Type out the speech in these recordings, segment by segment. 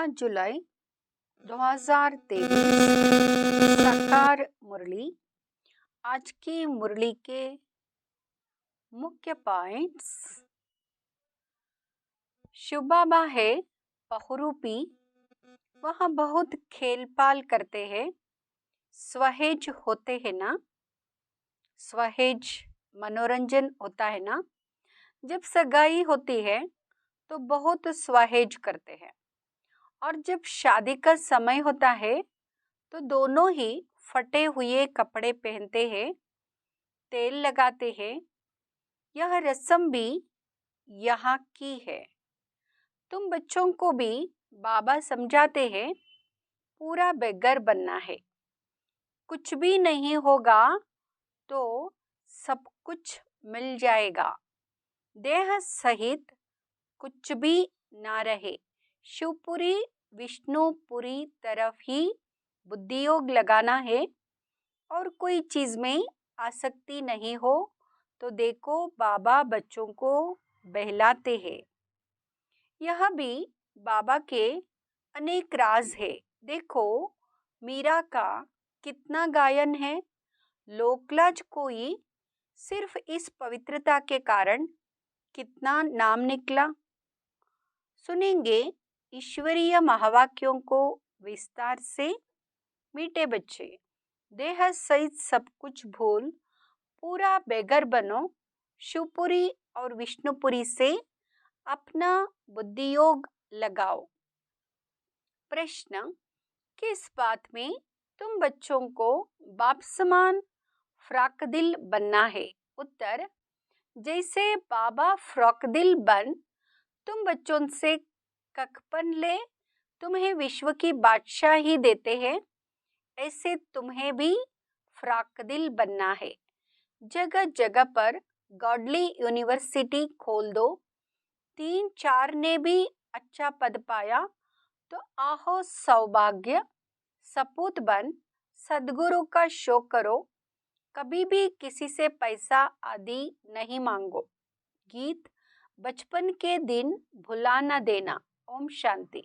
5 जुलाई 2023 साकार मुरली। आज की मुरली के मुख्य पॉइंट्स। शिव बाबा है बहुरूपी, वह बहुत खेल पाल करते हैं। स्वहेज होते हैं ना, स्वहेज मनोरंजन होता है ना। जब सगाई होती है तो बहुत स्वहेज करते हैं, और जब शादी का समय होता है तो दोनों ही फटे हुए कपड़े पहनते हैं, तेल लगाते हैं। यह रस्म भी यहाँ की है। तुम बच्चों को भी बाबा समझाते हैं, पूरा बेगर बनना है। कुछ भी नहीं होगा तो सब कुछ मिल जाएगा। देह सहित कुछ भी ना रहे। शिवपुरी विष्णुपुरी तरफ ही बुद्धियोग लगाना है, और कोई चीज में आसक्ति नहीं हो तो देखो बाबा बच्चों को बहलाते हैं। यह भी बाबा के अनेक राज है। देखो मीरा का कितना गायन है। लोकलाज कोई सिर्फ इस पवित्रता के कारण कितना नाम निकला। सुनेंगे ईश्वरीय महावाक्यों को विस्तार से। मीठे बच्चे, देह सहित सब कुछ भूल पूरा बेगर बनो। शिवपुरी और विष्णुपुरी से अपना बुद्धियोग लगाओ। प्रश्न, किस बात में तुम बच्चों को बाप समान फ्राकदिल बनना है? उत्तर, जैसे बाबा फ्रॉकदिल बन तुम बच्चों से कखपन ले तुम्हें विश्व की बादशाही देते हैं, ऐसे तुम्हें भी फ्राकदिल बनना है। जगह जगह पर गॉडली यूनिवर्सिटी खोल दो। 3-4 ने भी अच्छा पद पाया तो आहो सौभाग्य। सपूत बन सदगुरु का शो करो। कभी भी किसी से पैसा आदि नहीं मांगो। गीत, बचपन के दिन भुला न देना। ओम शांति।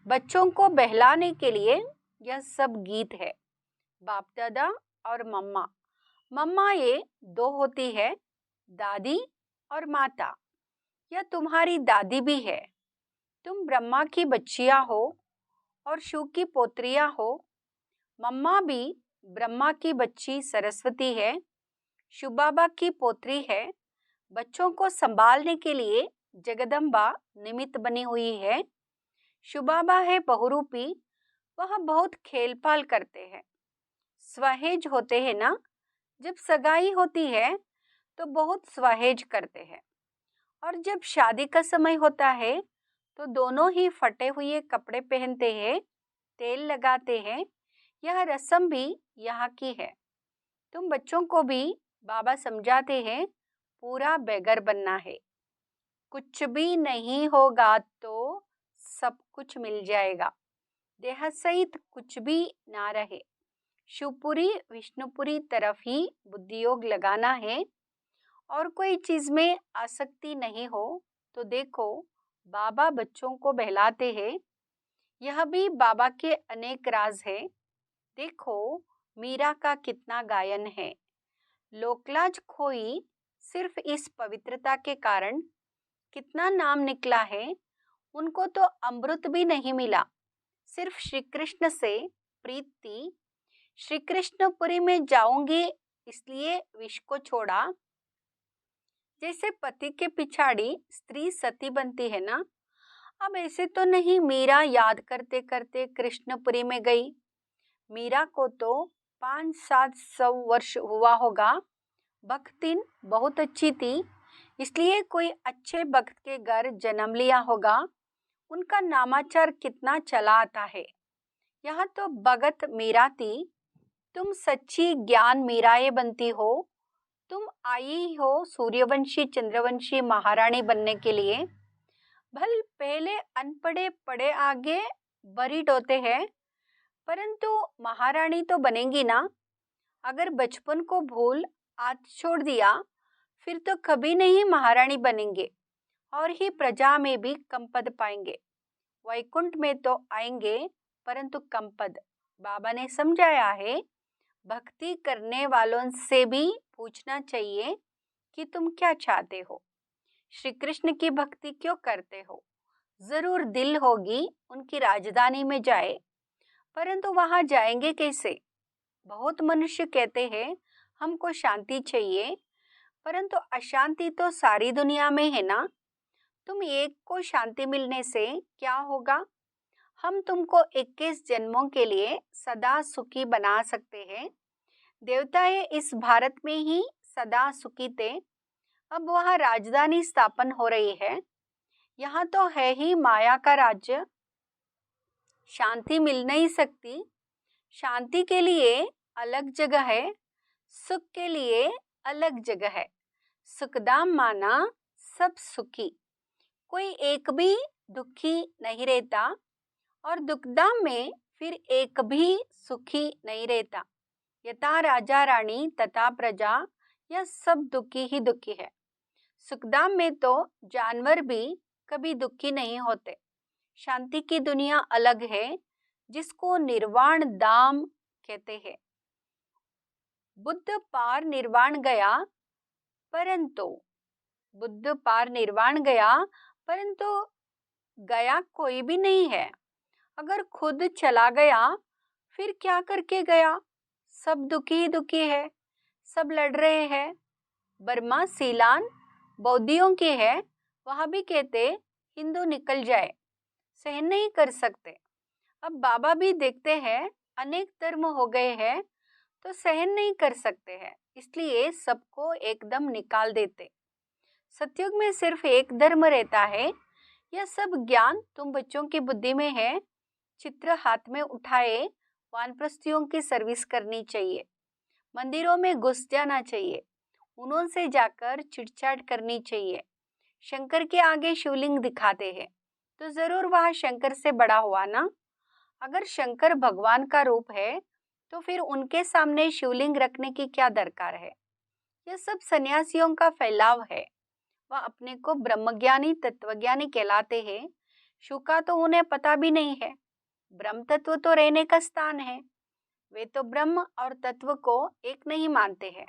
बच्चों को बहलाने के लिए यह सब गीत है। बाप दादा और मम्मा। मम्मा ये 2 होती है, दादी और माता। यह तुम्हारी दादी भी है। तुम ब्रह्मा की बच्चियां हो और शिव की पोत्रियां हो। मम्मा भी ब्रह्मा की बच्ची सरस्वती है, शिव बाबा की पोत्री है। बच्चों को संभालने के लिए जगदम्बा निमित्त बनी हुई है। शिव बाबा है बहुरूपी, वह बहुत खेल पाल करते हैं। स्वहेज होते हैं ना। जब सगाई होती है तो बहुत स्वहेज करते हैं, और जब शादी का समय होता है तो दोनों ही फटे हुए कपड़े पहनते हैं, तेल लगाते हैं। यह रस्म भी यहाँ की है। तुम बच्चों को भी बाबा समझाते हैं, पूरा बेगर बनना है। कुछ भी नहीं होगा तो सब कुछ मिल जाएगा। देह सहित कुछ भी ना रहे। शिवपुरी विष्णुपुरी तरफ ही बुद्धियोग लगाना है, और कोई चीज में आसक्ति नहीं हो तो देखो बाबा बच्चों को बहलाते हैं। यह भी बाबा के अनेक राज है। देखो मीरा का कितना गायन है। लोकलाज खोई सिर्फ इस पवित्रता के कारण कितना नाम निकला है। उनको तो अमृत भी नहीं मिला, सिर्फ श्री कृष्ण से प्रीति। श्री कृष्णपुरी में जाऊंगी इसलिए विष को छोड़ा। जैसे पति के पिछाड़ी स्त्री सती बनती है ना, अब ऐसे तो नहीं। मीरा याद करते करते कृष्णपुरी में गई। मीरा को तो 500-700 वर्ष हुआ होगा। भक्तिन बहुत अच्छी थी, इसलिए कोई अच्छे भक्त के घर जन्म लिया होगा। उनका नामाचार कितना चला आता है। यहाँ तो भगत मीरा थी। तुम सच्ची ज्ञान मीराएं बनती हो। तुम आई हो सूर्यवंशी चंद्रवंशी महारानी बनने के लिए। भल पहले अनपढ़े पढ़े आगे बरीड होते हैं, परंतु महारानी तो बनेंगी ना। अगर बचपन को भूल आज छोड़ दिया फिर तो कभी नहीं महारानी बनेंगे, और ही प्रजा में भी कम पद पाएंगे। वैकुंठ में तो आएंगे परंतु कम पद। बाबा ने समझाया है, भक्ति करने वालों से भी पूछना चाहिए कि तुम क्या चाहते हो, श्री कृष्ण की भक्ति क्यों करते हो। जरूर दिल होगी उनकी राजधानी में जाए, परंतु वहां जाएंगे कैसे। बहुत मनुष्य कहते हैं हमको शांति चाहिए, परंतु अशांति तो सारी दुनिया में है ना। तुम एक को शांति मिलने से क्या होगा। हम तुमको 21 जन्मों के लिए सदा सुखी बना सकते हैं। देवताएं इस भारत में ही सदा सुखी थे, अब वहाँ राजधानी स्थापन हो रही है। यहाँ तो है ही माया का राज्य, शांति मिल नहीं सकती। शांति के लिए अलग जगह है, सुख के लिए अलग जगह है। सुखदाम माना सब सुखी, कोई एक भी दुखी नहीं रहता, और दुखदाम में फिर एक भी सुखी नहीं रहता। यथा राजा रानी तथा प्रजा, यह सब दुखी ही दुखी है। सुखदाम में तो जानवर भी कभी दुखी नहीं होते। शांति की दुनिया अलग है, जिसको निर्वाण धाम कहते हैं। बुद्ध पार निर्वाण गया, परंतु गया कोई भी नहीं है। अगर खुद चला गया फिर क्या करके गया। सब दुखी ही दुखी है, सब लड़ रहे हैं। बर्मा सीलान बौद्धियों के है, वहां भी कहते हिंदू निकल जाए, सहन नहीं कर सकते। अब बाबा भी देखते हैं अनेक धर्म हो गए हैं तो सहन नहीं कर सकते हैं, इसलिए सबको एकदम निकाल देते। सतयुग में सिर्फ एक धर्म रहता है। यह सब ज्ञान तुम बच्चों की बुद्धि में है। चित्र हाथ में उठाए वानप्रस्थियों की सर्विस करनी चाहिए, मंदिरों में घुस जाना चाहिए, उनसे जाकर चिटचाट करनी चाहिए। शंकर के आगे शिवलिंग दिखाते हैं तो जरूर वह शंकर से बड़ा हुआ ना। अगर शंकर भगवान का रूप है तो फिर उनके सामने शिवलिंग रखने की क्या दरकार है। यह सब सन्यासियों का फैलाव है। वह अपने को ब्रह्मज्ञानी तत्वज्ञानी कहलाते हैं। शिव का तो उन्हें पता भी नहीं है। ब्रह्म तत्व तो रहने का स्थान है, वे तो ब्रह्म और तत्व को एक नहीं मानते हैं।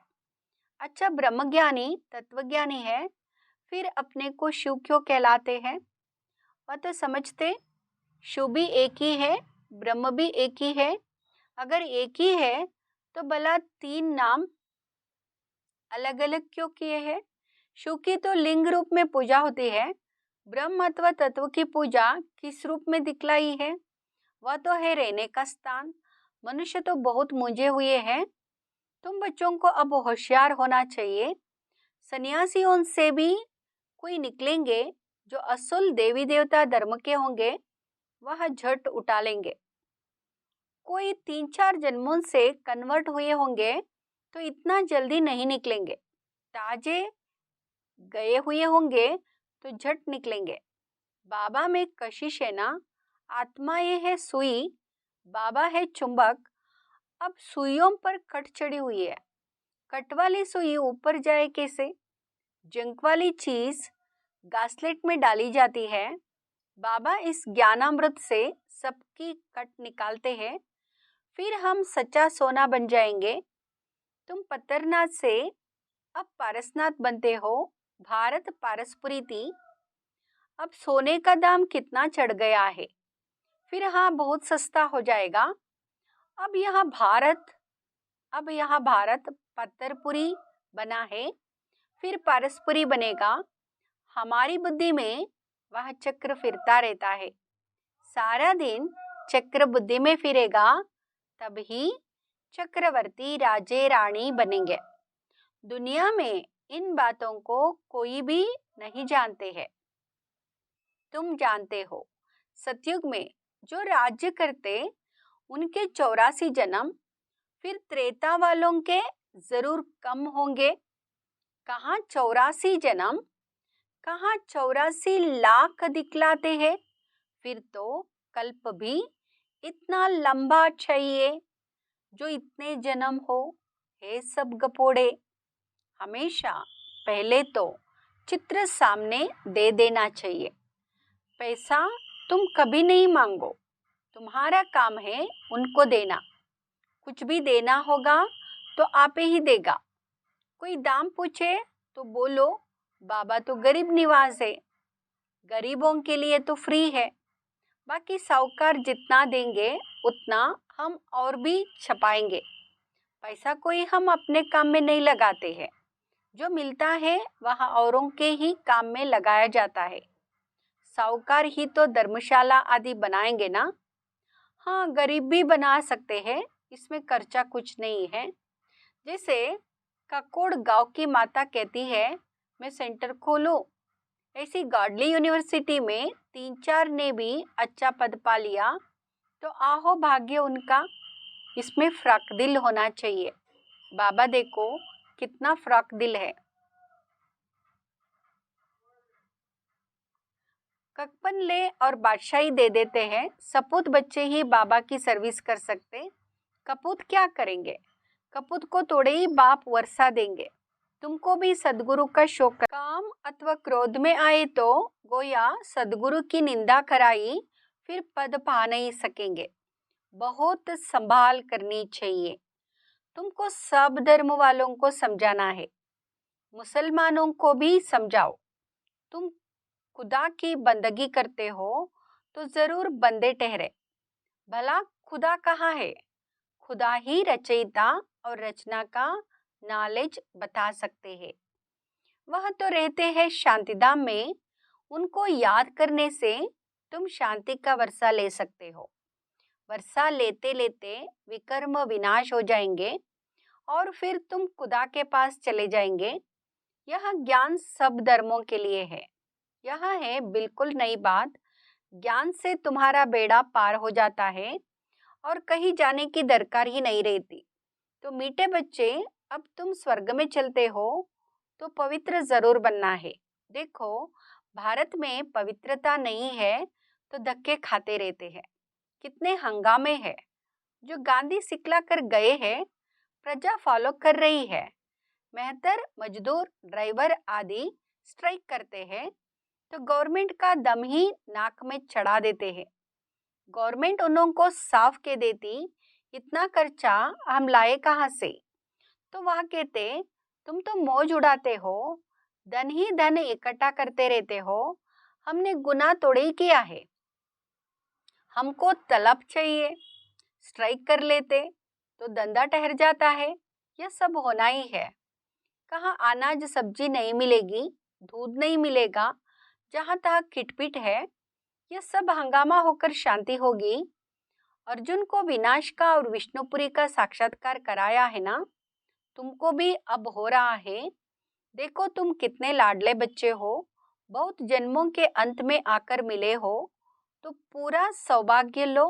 अच्छा, ब्रह्मज्ञानी तत्वज्ञानी है, फिर अपने को शिव क्यों कहलाते हैं। वह तो समझते शिव भी एक ही है, ब्रह्म भी एक ही है। अगर एक ही है तो भला 3 नाम अलग अलग क्यों किए हैं। शिव की तो लिंग रूप में पूजा होती है, ब्रह्म अथवा तत्व की पूजा किस रूप में दिखलाई है। वह तो है रहने का स्थान। मनुष्य तो बहुत मूंझे हुए हैं। तुम बच्चों को अब होशियार होना चाहिए। सन्यासियों से भी कोई निकलेंगे जो असल देवी देवता धर्म के होंगे, वह झट उठा लेंगे। कोई 3-4 जन्मों से कन्वर्ट हुए होंगे तो इतना जल्दी नहीं निकलेंगे। ताजे गए हुए होंगे तो झट निकलेंगे। बाबा में कशिश है ना, आत्मा ये है सुई, बाबा है चुंबक। अब सुइयों पर कट चढ़ी हुई है, कट वाली सुई ऊपर जाए कैसे। जंक वाली चीज गास्लेट में डाली जाती है। बाबा इस ज्ञानामृत से सबकी कट निकालते हैं, फिर हम सच्चा सोना बन जाएंगे। तुम पत्थरनाथ से अब पारसनाथ बनते हो। भारत पारसपुरी थी, अब सोने का दाम कितना चढ़ गया है। फिर हाँ बहुत सस्ता हो जाएगा। अब यहाँ भारत पत्थरपुरी बना है, फिर पारसपुरी बनेगा। हमारी बुद्धि में वह चक्र फिरता रहता है, सारा दिन चक्र बुद्धि में फिरेगा, तभी चक्रवर्ती राजे रानी बनेंगे। दुनिया में इन बातों को कोई भी नहीं जानते हैं, तुम जानते हो। सतयुग में जो राज्य करते उनके 84 जन्म, फिर त्रेता वालों के जरूर कम होंगे। कहाँ 84 जन्म, कहाँ 84 लाख दिखलाते हैं। फिर तो कल्प भी इतना लंबा चाहिए जो इतने जन्म हो। हे सब गपोड़े, हमेशा पहले तो चित्र सामने दे देना चाहिए। पैसा तुम कभी नहीं मांगो, तुम्हारा काम है उनको देना। कुछ भी देना होगा तो आपे ही देगा। कोई दाम पूछे तो बोलो बाबा तो गरीब निवाज है, गरीबों के लिए तो फ्री है। बाकी साहूकार जितना देंगे उतना हम और भी छपाएंगे। पैसा कोई हम अपने काम में नहीं लगाते हैं, जो मिलता है वह औरों के ही काम में लगाया जाता है। साहूकार ही तो धर्मशाला आदि बनाएंगे ना। हाँ, गरीब भी बना सकते हैं, इसमें खर्चा कुछ नहीं है। जैसे ककोड़ गांव की माता कहती है मैं सेंटर खोलूं, ऐसी गाडली यूनिवर्सिटी में 3-4 ने भी अच्छा पद पा लिया तो आहो भाग्य उनका। इसमें फ्राक दिल होना चाहिए। बाबा देखो कितना फ्राक दिल है। ककपन ले और बादशाही दे देते हैं, सपूत बच्चे ही बाबा की सर्विस कर सकते। कपूत क्या करेंगे? कपूत को थोड़े ही बाप वर्षा देंगे। तुमको भी सदगुरु का शौक काम अथवा क्रोध में आए तो गोया सदगुरु की निंदा कराई, फिर पद पा नहीं सकेंगे। बहुत संभाल करनी चाहिए। तुमको सब धर्म वालों को समझाना है, मुसलमानों को भी समझाओ। तुम खुदा की बंदगी करते हो तो जरूर बंदे ठहरे। भला खुदा कहाँ है? खुदा ही रचयिता और रचना का नॉलेज बता सकते हैं। वह तो रहते हैं शांतिधाम में। उनको याद करने से तुम शांति का वर्षा ले सकते हो। वर्षा लेते लेते विकर्म विनाश हो जाएंगे और फिर तुम खुदा के पास चले जाएंगे। यह ज्ञान सब धर्मों के लिए है। यह है बिल्कुल नई बात। ज्ञान से तुम्हारा बेड़ा पार हो जाता है और कहीं जाने की दरकार ही नहीं रहती। तो मीठे बच्चे, अब तुम स्वर्ग में चलते हो तो पवित्र जरूर बनना है। देखो, भारत में पवित्रता नहीं है तो धक्के खाते रहते हैं। कितने हंगामे हैं। जो गांधी सिखला कर गए हैं प्रजा फॉलो कर रही है। मेहतर, मजदूर, ड्राइवर आदि स्ट्राइक करते हैं तो गवर्नमेंट का दम ही नाक में चढ़ा देते हैं। गवर्नमेंट उन्हों को साफ कह देती इतना खर्चा हम लाए कहाँ से? तो वह कहते तुम तो मौज उड़ाते हो, धन ही धन इकट्ठा करते रहते हो, हमने गुनाह थोड़े ही किया है। हमको तलब चाहिए, स्ट्राइक कर लेते तो धंधा ठहर जाता है। यह सब होना ही है। कहाँ अनाज सब्जी नहीं मिलेगी, दूध नहीं मिलेगा, जहाँ तहाँ खिटपिट है। यह सब हंगामा होकर शांति होगी। अर्जुन को विनाश का और विष्णुपुरी का साक्षात्कार कराया है ना, तुमको भी अब हो रहा है। देखो तुम कितने लाडले बच्चे हो, बहुत जन्मों के अंत में आकर मिले हो तो पूरा सौभाग्य लो,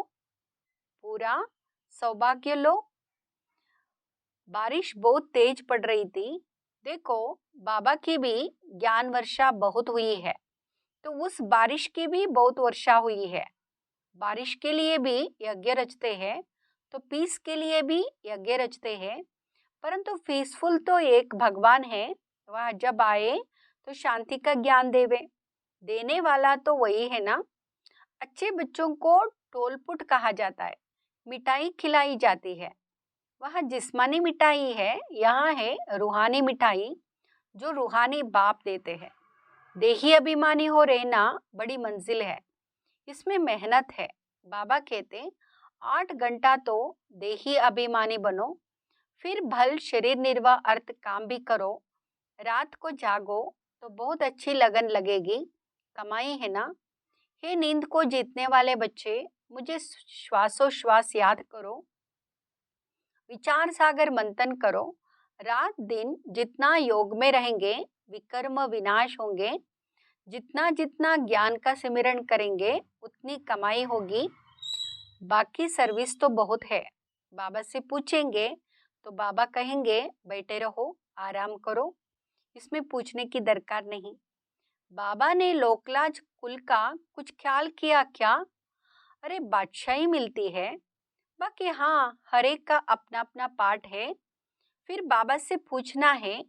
पूरा सौभाग्य लो। बारिश बहुत तेज पड़ रही थी। देखो, बाबा की भी ज्ञान वर्षा बहुत हुई है तो उस बारिश की भी बहुत वर्षा हुई है। बारिश के लिए भी यज्ञ रचते हैं तो पीस के लिए भी यज्ञ रचते हैं, परंतु पीसफुल तो एक भगवान है। वह जब आए तो शांति का ज्ञान देवे, देने वाला तो वही है ना। अच्छे बच्चों को टोलपुट कहा जाता है, मिठाई खिलाई जाती है। वह जिस्मानी मिठाई है, यहाँ है रूहानी मिठाई जो रूहानी बाप देते हैं। देही अभिमानी हो रहना बड़ी मंजिल है, इसमें मेहनत है। बाबा कहते 8 घंटा तो देही अभिमानी बनो, फिर भल शरीर निर्वाह अर्थ काम भी करो। रात को जागो तो बहुत अच्छी लगन लगेगी, कमाई है ना। हे नींद को जीतने वाले बच्चे, मुझे श्वासोश्वास याद करो, विचार सागर मंथन करो। रात दिन जितना योग में रहेंगे विकर्म विनाश होंगे। जितना जितना ज्ञान का सिमरन करेंगे उतनी कमाई होगी। बाकी सर्विस तो बहुत है। बाबा से पूछेंगे तो बाबा कहेंगे बैठे रहो, आराम करो, इसमें पूछने की दरकार नहीं। बाबा ने लोकलाज कुल का कुछ ख्याल किया क्या? अरे बादशाही मिलती है, बाकी हाँ हर एक का अपना अपना पार्ट है। फिर बाबा से पूछना है,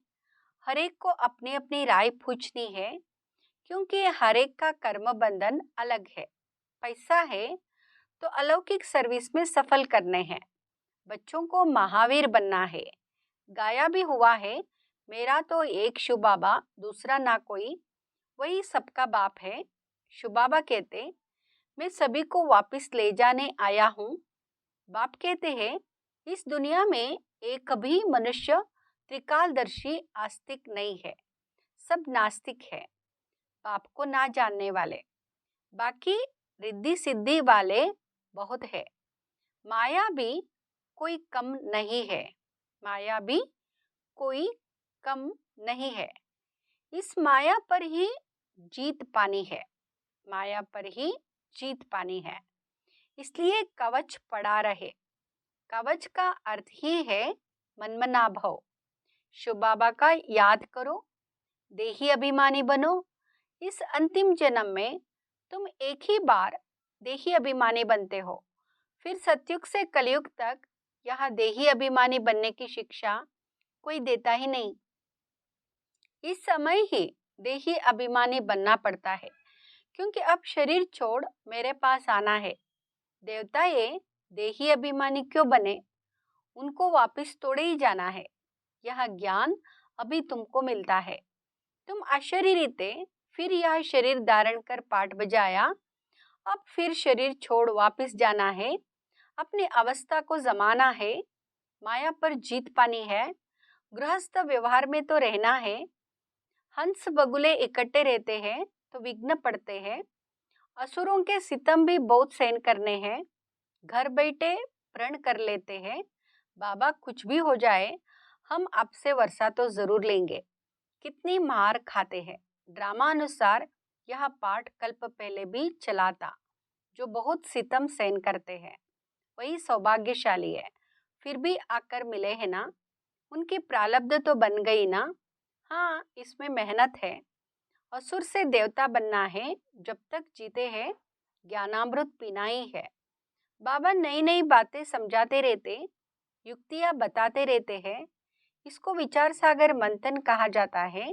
हर एक को अपनी अपनी राय पूछनी है, क्योंकि हर एक का कर्म बंधन अलग है। पैसा है तो अलौकिक सर्विस में सफल करने हैं, बच्चों को महावीर बनना है। गाया भी हुआ है, मेरा तो एक शिव बाबा दूसरा ना कोई, वही सबका बाप है। शिव बाबा कहते मैं सभी को वापस ले जाने आया हूँ। बाप कहते हैं इस दुनिया में एक भी मनुष्य त्रिकालदर्शी आस्तिक नहीं है, सब नास्तिक है, बाप को ना जानने वाले। बाकी रिद्धि सिद्धि वाले बहुत है। माया भी कोई कम नहीं है, माया भी कोई कम नहीं है। इस माया पर ही जीत पानी है, माया पर ही जीत पानी है। इसलिए कवच पड़ा रहे। कवच का अर्थ ही है मनमना भव। शिव बाबा का याद करो, देही अभिमानी बनो। इस अंतिम जन्म में तुम एक ही बार देही अभिमानी बनते हो, फिर सतयुग से कलयुग तक यहाँ देही अभिमानी बनने की शिक्षा कोई देता ही नहीं। इस समय ही देही अभिमानी बनना पड़ता है, क्योंकि अब शरीर छोड़ मेरे पास आना है। देवता ये देही अभिमानी क्यों बने? उनको वापस तोड़े ही जाना है। यह ज्ञान अभी तुमको मिलता है। तुम अशरीरी थे, फिर यह शरीर धारण कर पाठ बजाया, अब फिर शरीर छोड़ वापस जाना है, अपनी अवस्था को जमाना है, माया पर जीत पानी है, गृहस्थ व्यवहार में तो रहना है। हंस बगुले इकट्ठे रहते हैं तो विघ्न पड़ते हैं। असुरों के सितम भी बहुत सहन करने हैं, घर बैठे प्रण कर लेते हैं। बाबा कुछ भी हो जाए, हम आपसे वर्षा तो जरूर लेंगे। कितनी मार खाते हैं। ड्रामा अनुसार यह पाठ कल्प पहले भी चला था। जो बहुत सितम सहन करते हैं वही सौभाग्यशाली है। फिर भी आकर मिले हैं ना, उनकी प्रारब्ध तो बन गई ना। हाँ, इसमें मेहनत है। असुर से देवता बनना है, जब तक जीते हैं ज्ञानामृत पीना ही है। बाबा नई नई बातें समझाते रहते, युक्तियाँ बताते रहते हैं। इसको विचार सागर मंथन कहा जाता है।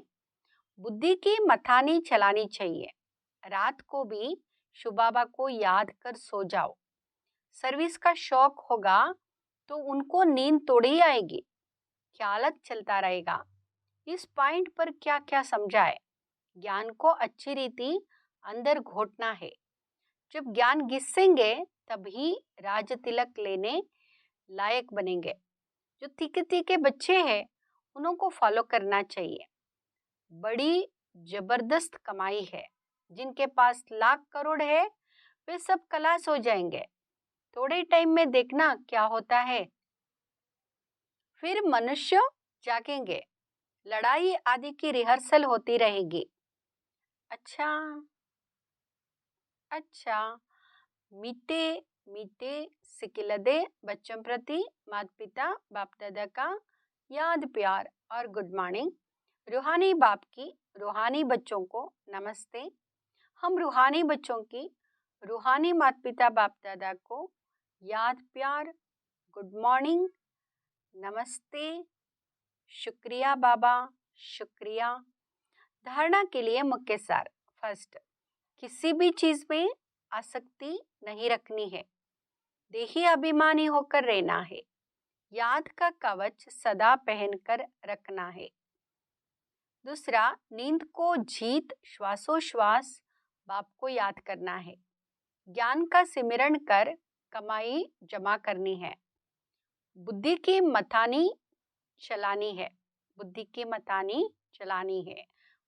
बुद्धि की मथानी चलानी चाहिए। रात को भी शिव बाबा को याद कर सो जाओ। सर्विस का शौक होगा तो उनको नींद थोड़ी आएगी, ख्यालत चलता रहेगा। इस पॉइंट पर क्या क्या समझाए? ज्ञान को अच्छी रीति अंदर घोटना है। जब ज्ञान घिसेंगे तभी राज तिलक लेने लायक बनेंगे। जो तीखे तीखे बच्चे हैं उनको फॉलो करना चाहिए। बड़ी जबरदस्त कमाई है। जिनके पास लाख करोड़ है वे सब खलास हो जाएंगे। थोड़े टाइम में देखना क्या होता है। फिर मनुष्य जागेंगे, लड़ाई आदि की रिहर्सल होती रहेगी। अच्छा अच्छा, मीठे मीठे सिकिलदे बच्चों प्रति माता पिता बाप दादा का याद प्यार और गुड मॉर्निंग। रूहानी बाप की रूहानी बच्चों को नमस्ते। हम रूहानी बच्चों की रूहानी माता पिता बाप दादा को याद प्यार, गुड मॉर्निंग, नमस्ते, शुक्रिया बाबा, शुक्रिया। धारणा के लिए मुख्य सार। फर्स्ट, किसी भी चीज में आसक्ति नहीं रखनी है, देही अभिमानी होकर रहना है, याद का कवच सदा पहनकर रखना है। दूसरा, नींद को जीत श्वासोश्वास बाप को याद करना है, ज्ञान का सिमरण कर कमाई जमा करनी है, बुद्धि की मथानी चलानी है, बुद्धि की मथानी चलानी है।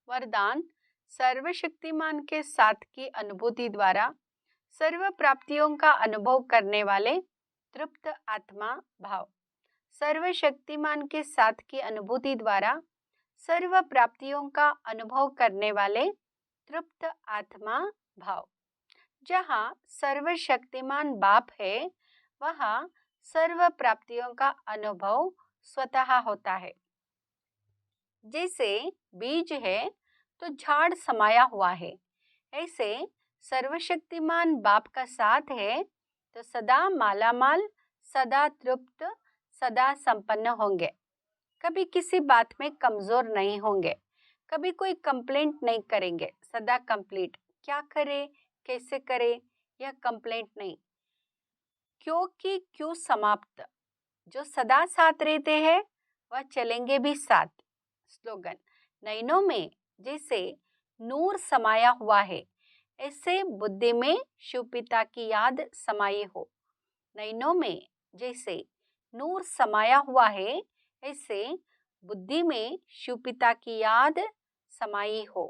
वरदान, सर्वशक्तिमान के साथ की अनुभूति द्वारा सर्व प्राप्तियों का अनुभव करने वाले तृप्त आत्मा भाव। सर्वशक्तिमान के साथ की अनुभूति द्वारा सर्व प्राप्तियों का अनुभव करने वाले तृप्त आत्मा भाव। जहाँ सर्वशक्तिमान बाप है वहाँ सर्व प्राप्तियों का अनुभव स्वतः होता है। जैसे बीज है तो झाड़ समाया हुआ है, ऐसे सर्वशक्तिमान बाप का साथ है तो सदा मालामाल, सदा तृप्त, सदा संपन्न होंगे। कभी किसी बात में कमजोर नहीं होंगे, कभी कोई कंप्लेंट नहीं करेंगे, सदा कंप्लीट। क्या करे, कैसे करे, यह कंप्लेंट नहीं। क्योंकि क्यों समाप्त, जो सदा साथ रहते हैं वह चलेंगे भी साथ। स्लोगन, नैनों में जैसे नूर समाया हुआ है, ऐसे बुद्धि में शिव पिता की याद समाई हो। नैनों में जैसे नूर समाया हुआ है, ऐसे बुद्धि में शिव पिता की याद समाई हो।